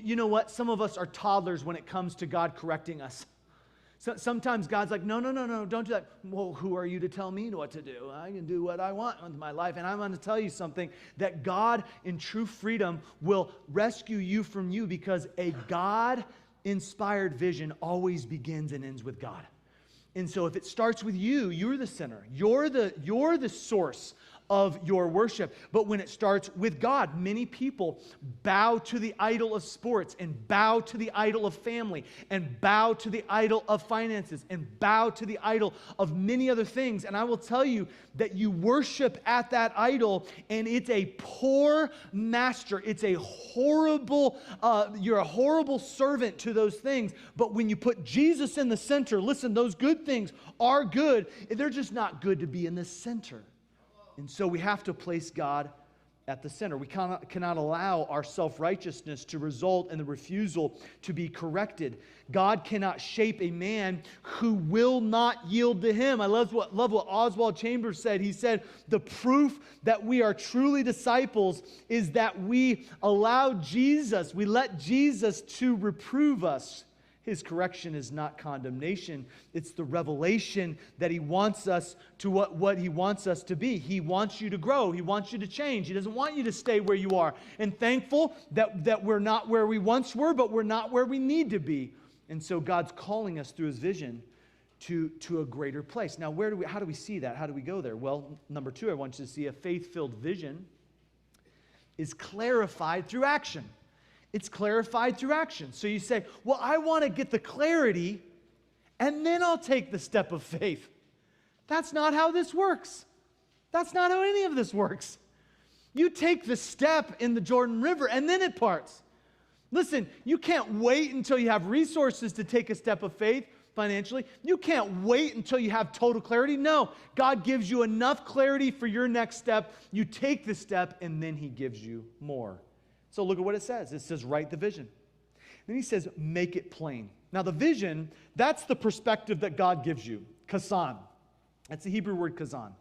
You know what? Some of us are toddlers when it comes to God correcting us. So, sometimes God's like, no, don't do that. Well, who are you to tell me what to do? I can do what I want with my life. And I'm going to tell you something, that God in true freedom will rescue you from you, because a God-inspired vision always begins and ends with God. And so if it starts with you, you're the sinner. You're the source of your worship. But when it starts with God, many people bow to the idol of sports, and bow to the idol of family, and bow to the idol of finances, and bow to the idol of many other things. And I will tell you that you worship at that idol, and it's a poor master. It's a horrible, you're a horrible servant to those things. But when you put Jesus in the center, listen, those good things are good. They're just not good to be in the center. And so we have to place God at the center. We cannot allow our self-righteousness to result in the refusal to be corrected. God cannot shape a man who will not yield to Him. I love what Oswald Chambers said. He said, the proof that we are truly disciples is that we let Jesus to reprove us. His correction is not condemnation. It's the revelation that He wants us to what He wants us to be. He wants you to grow. He wants you to change. He doesn't want you to stay where you are. And thankful that we're not where we once were, but we're not where we need to be. And so God's calling us through His vision to a greater place. Now, how do we see that? How do we go there? Well, number 2, I want you to see a faith-filled vision is clarified through action. It's clarified through action. So you say, well, I want to get the clarity, and then I'll take the step of faith. That's not how this works. That's not how any of this works. You take the step in the Jordan River, and then it parts. Listen, you can't wait until you have resources to take a step of faith financially. You can't wait until you have total clarity. No, God gives you enough clarity for your next step. You take the step, and then He gives you more. So look at what it says. It says, write the vision. Then He says, make it plain. Now the vision, that's the perspective that God gives you. Kazan. That's the Hebrew word kazan.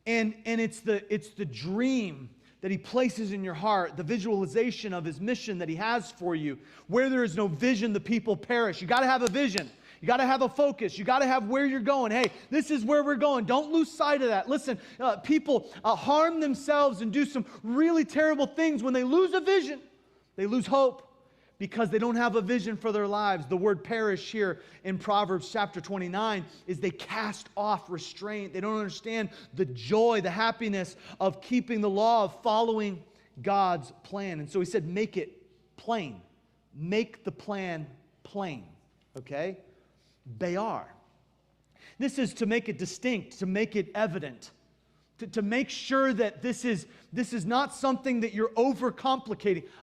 And it's the dream that He places in your heart, the visualization of His mission that He has for you. Where there is no vision, the people perish. You got to have a vision. You got to have a focus. You got to have where you're going. Hey, this is where we're going. Don't lose sight of that. Listen, people harm themselves and do some really terrible things when they lose a vision. They lose hope because they don't have a vision for their lives. The word perish here in Proverbs chapter 29 is they cast off restraint. They don't understand the joy, the happiness of keeping the law, of following God's plan. And so He said, make it plain. Make the plan plain. Okay? Bayar. This is to make it distinct, to make it evident, to make sure that this is not something that you're overcomplicating.